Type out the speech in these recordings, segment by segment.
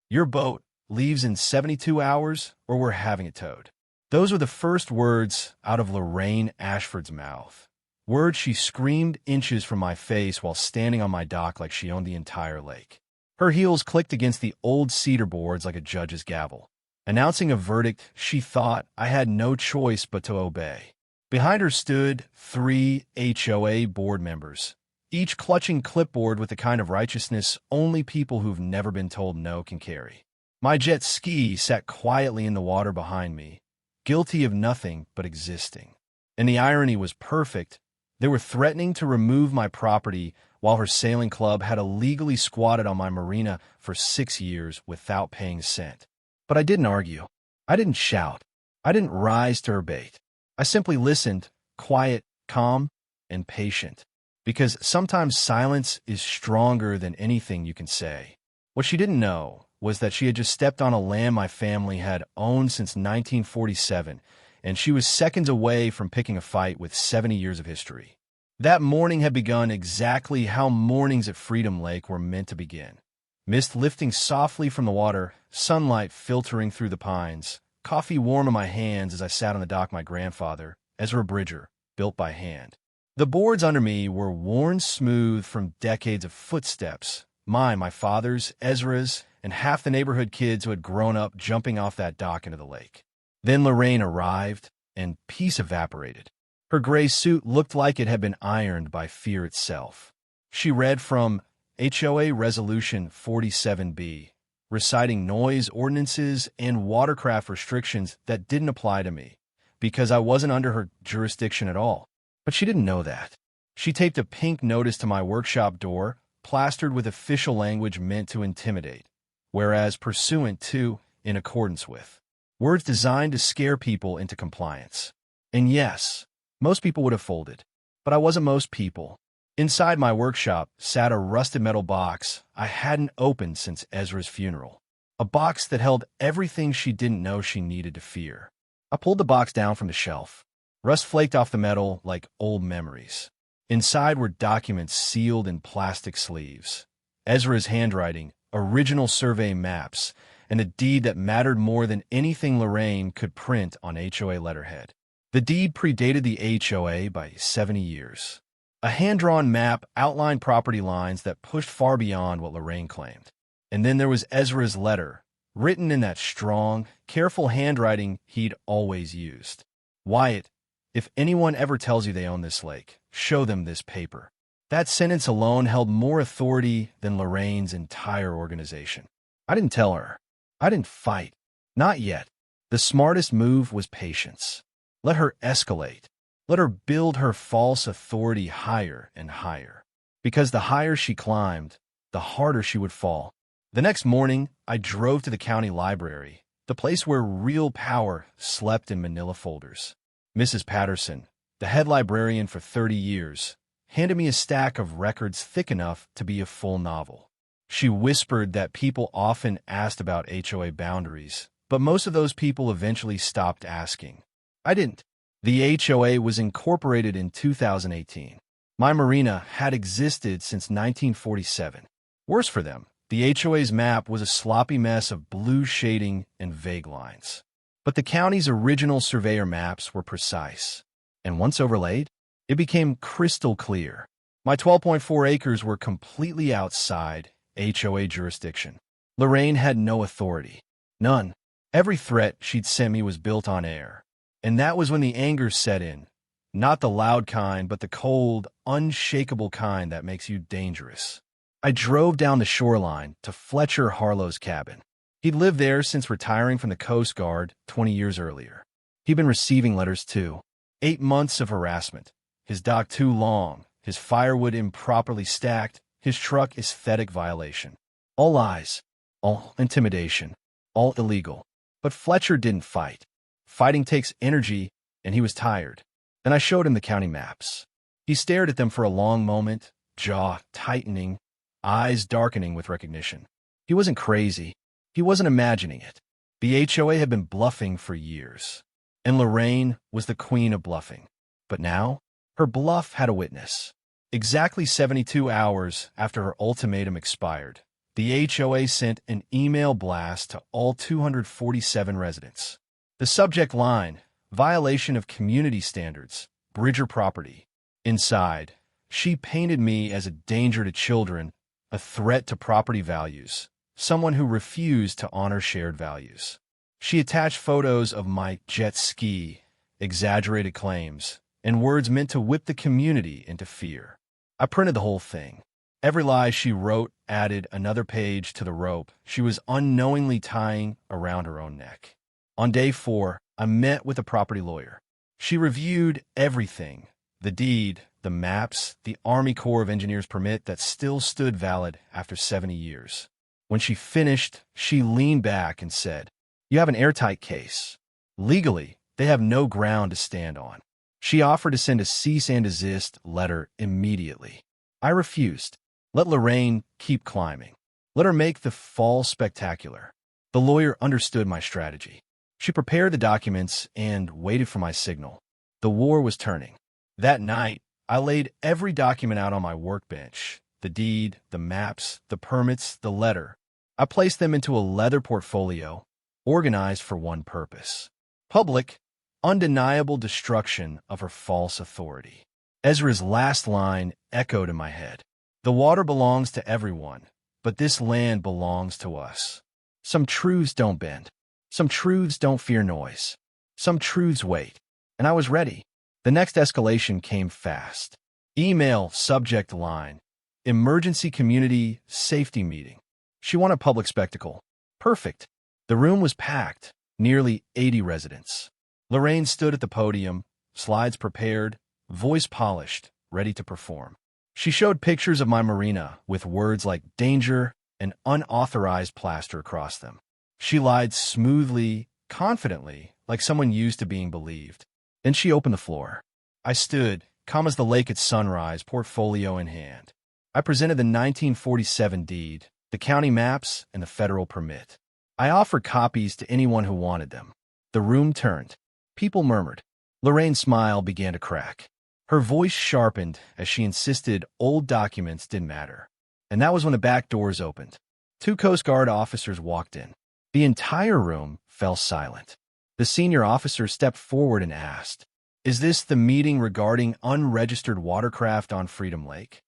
Your boat leaves in 72 hours or we're having it towed. Those were the first words out of Lorraine Ashford's mouth. Words she screamed inches from my face while standing on my dock like she owned the entire lake. Her heels clicked against the old cedar boards like a judge's gavel, announcing a verdict she thought I had no choice but to obey. Behind her stood 3 HOA board members, each clutching clipboard with the kind of righteousness only people who've never been told no can carry. My jet ski sat quietly in the water behind me, guilty of nothing but existing. And the irony was perfect. They were threatening to remove my property while her sailing club had illegally squatted on my marina for 6 years without paying a cent. But I didn't argue. I didn't shout. I didn't rise to her bait. I simply listened, quiet, calm, and patient. Because sometimes silence is stronger than anything you can say. What she didn't know was that she had just stepped on a land my family had owned since 1947, and she was seconds away from picking a fight with 70 years of history. That morning had begun exactly how mornings at Freedom Lake were meant to begin. Mist lifting softly from the water, sunlight filtering through the pines, coffee warm in my hands as I sat on the dock my grandfather, Ezra Bridger, built by hand. The boards under me were worn smooth from decades of footsteps, my father's, Ezra's, and half the neighborhood kids who had grown up jumping off that dock into the lake. Then Lorraine arrived, and peace evaporated. Her gray suit looked like it had been ironed by fear itself. She read from HOA Resolution 47B, reciting noise ordinances and watercraft restrictions that didn't apply to me, because I wasn't under her jurisdiction at all. But she didn't know that. She taped a pink notice to my workshop door, plastered with official language meant to intimidate, whereas pursuant to, in accordance with. Words designed to scare people into compliance. And yes, most people would have folded, but I wasn't most people. Inside my workshop sat a rusted metal box I hadn't opened since Ezra's funeral. A box that held everything she didn't know she needed to fear. I pulled the box down from the shelf. Rust flaked off the metal like old memories. Inside were documents sealed in plastic sleeves. Ezra's handwriting, original survey maps, and a deed that mattered more than anything Lorraine could print on HOA letterhead. The deed predated the HOA by 70 years. A hand-drawn map outlined property lines that pushed far beyond what Lorraine claimed. And then there was Ezra's letter, written in that strong, careful handwriting he'd always used. Wyatt, if anyone ever tells you they own this lake, show them this paper. That sentence alone held more authority than Lorraine's entire organization. I didn't tell her. I didn't fight. Not yet. The smartest move was patience. Let her escalate. Let her build her false authority higher and higher. Because the higher she climbed, the harder she would fall. The next morning, I drove to the county library, the place where real power slept in manila folders. Mrs. Patterson, the head librarian for 30 years, handed me a stack of records thick enough to be a full novel. She whispered that people often asked about HOA boundaries, but most of those people eventually stopped asking. I didn't. The HOA was incorporated in 2018. My marina had existed since 1947. Worse for them, the HOA's map was a sloppy mess of blue shading and vague lines. But the county's original surveyor maps were precise. And once overlaid, it became crystal clear. My 12.4 acres were completely outside HOA jurisdiction. Lorraine had no authority. None. Every threat she'd sent me was built on air. And that was when the anger set in. Not the loud kind, but the cold, unshakable kind that makes you dangerous. I drove down the shoreline to Fletcher Harlow's cabin. He'd lived there since retiring from the Coast Guard 20 years earlier. He'd been receiving letters too. 8 months of harassment. His dock too long. His firewood improperly stacked. His truck aesthetic violation. All lies. All intimidation. All illegal. But Fletcher didn't fight. Fighting takes energy, and he was tired. Then I showed him the county maps. He stared at them for a long moment, jaw tightening, eyes darkening with recognition. He wasn't crazy. He wasn't imagining it. The HOA had been bluffing for years, and Lorraine was the queen of bluffing. But now, her bluff had a witness. Exactly 72 hours after her ultimatum expired, The HOA sent an email blast to all 247 residents. The subject line, violation of community standards, Bridger property. Inside, she painted me as a danger to children, a threat to property values, someone who refused to honor shared values. She attached photos of my jet ski, exaggerated claims, and words meant to whip the community into fear. I printed the whole thing. Every lie she wrote added another page to the rope she was unknowingly tying around her own neck. On day 4, I met with a property lawyer. She reviewed everything, the deed, the maps, the Army Corps of Engineers permit that still stood valid after 70 years. When she finished, she leaned back and said, "You have an airtight case. Legally, they have no ground to stand on." She offered to send a cease and desist letter immediately. I refused. Let Lorraine keep climbing. Let her make the fall spectacular. The lawyer understood my strategy. She prepared the documents and waited for my signal. The war was turning. That night, I laid every document out on my workbench. The deed, the maps, the permits, the letter. I placed them into a leather portfolio, organized for one purpose. Public, undeniable destruction of her false authority. Ezra's last line echoed in my head. The water belongs to everyone, but this land belongs to us. Some truths don't bend. Some truths don't fear noise. Some truths wait. And I was ready. The next escalation came fast. Email subject line, emergency community safety meeting. She wanted a public spectacle. Perfect. The room was packed, nearly 80 residents. Lorraine stood at the podium, slides prepared, voice polished, ready to perform. She showed pictures of my Marina with words like danger and unauthorized plaster across them. She lied smoothly, confidently, like someone used to being believed. Then she opened the floor. I stood, calm as the lake at sunrise, portfolio in hand. I presented the 1947 deed, the county maps, and the federal permit. I offered copies to anyone who wanted them. The room turned. People murmured. Lorraine's smile began to crack. Her voice sharpened as she insisted old documents didn't matter. And that was when the back doors opened. 2 Coast Guard officers walked in. The entire room fell silent. The senior officer stepped forward and asked, "Is this the meeting regarding unregistered watercraft on Freedom Lake?"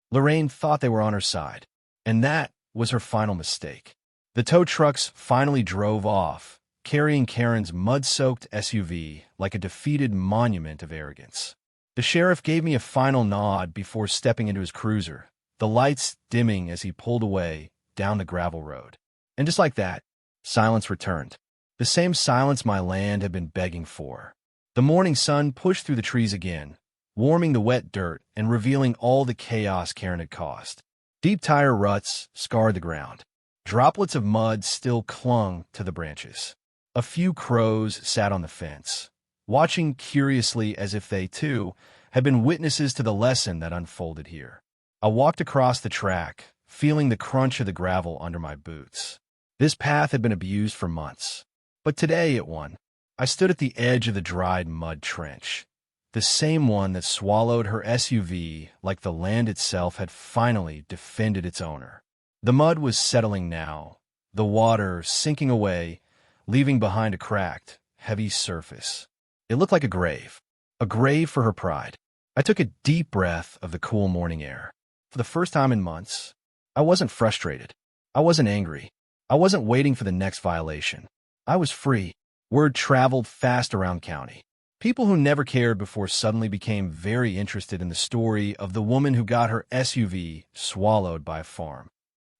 Lorraine thought they were on her side, and that was her final mistake. The tow trucks finally drove off, carrying Karen's mud-soaked SUV like a defeated monument of arrogance. The sheriff gave me a final nod before stepping into his cruiser, the lights dimming as he pulled away down the gravel road. And just like that, silence returned. The same silence my land had been begging for. The morning sun pushed through the trees again, warming the wet dirt and revealing all the chaos Karen had caused. Deep tire ruts scarred the ground. Droplets of mud still clung to the branches. A few crows sat on the fence, watching curiously as if they, too, had been witnesses to the lesson that unfolded here. I walked across the track, feeling the crunch of the gravel under my boots. This path had been abused for months, but today it won. I stood at the edge of the dried mud trench, the same one that swallowed her SUV like the land itself had finally defended its owner. The mud was settling now, the water sinking away, leaving behind a cracked, heavy surface. It looked like a grave for her pride. I took a deep breath of the cool morning air. For the first time in months, I wasn't frustrated. I wasn't angry. I wasn't waiting for the next violation. I was free. Word traveled fast around county. People who never cared before suddenly became very interested in the story of the woman who got her SUV swallowed by a farm.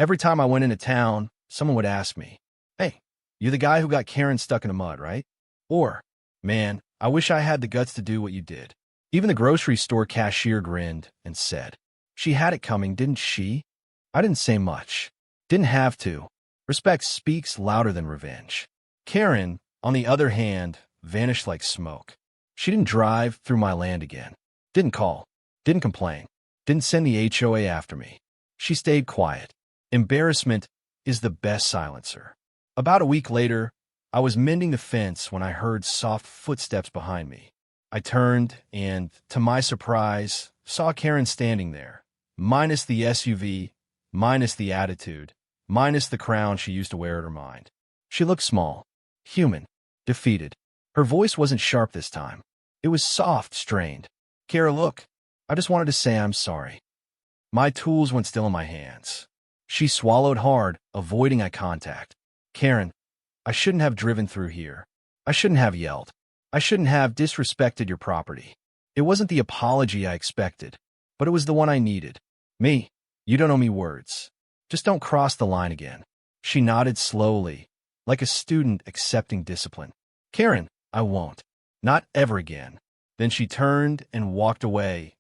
Every time I went into town, someone would ask me, "Hey, you're the guy who got Karen stuck in the mud, right?" Or, "Man, I wish I had the guts to do what you did." Even the grocery store cashier grinned and said, "She had it coming, didn't she?" I didn't say much. Didn't have to. Respect speaks louder than revenge. Karen, on the other hand, vanished like smoke. She didn't drive through my land again. Didn't call. Didn't complain. Didn't send the HOA after me. She stayed quiet. Embarrassment is the best silencer. About a week later, I was mending the fence when I heard soft footsteps behind me. I turned and, to my surprise, saw Karen standing there, minus the SUV, minus the attitude, minus the crown she used to wear at her mind. She looked small, human, defeated. Her voice wasn't sharp this time. It was soft, strained. Kara, look, I just wanted to say I'm sorry. My tools went still in my hands. She swallowed hard, avoiding eye contact. Karen, I shouldn't have driven through here. I shouldn't have yelled. I shouldn't have disrespected your property. It wasn't the apology I expected, but it was the one I needed. Me, you don't owe me words. Just don't cross the line again. She nodded slowly, like a student accepting discipline. Karen, I won't. Not ever again. Then she turned and walked away,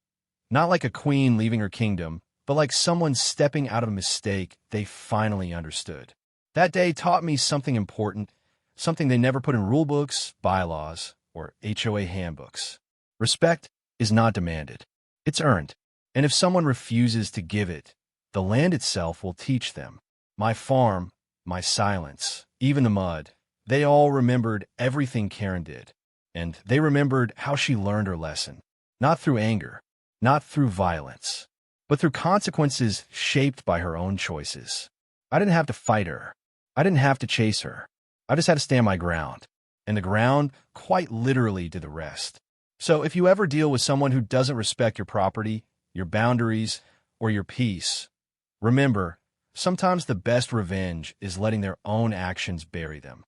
not like a queen leaving her kingdom, but like someone stepping out of a mistake they finally understood. That day taught me something important, something they never put in rulebooks, bylaws, or HOA handbooks. Respect is not demanded. It's earned. And if someone refuses to give it, the land itself will teach them. My farm, my silence, even the mud, they all remembered everything Karen did. And they remembered how she learned her lesson. Not through anger, not through violence, but through consequences shaped by her own choices. I didn't have to fight her. I didn't have to chase her. I just had to stand my ground. And the ground quite literally did the rest. So if you ever deal with someone who doesn't respect your property, your boundaries, or your peace, remember, sometimes the best revenge is letting their own actions bury them.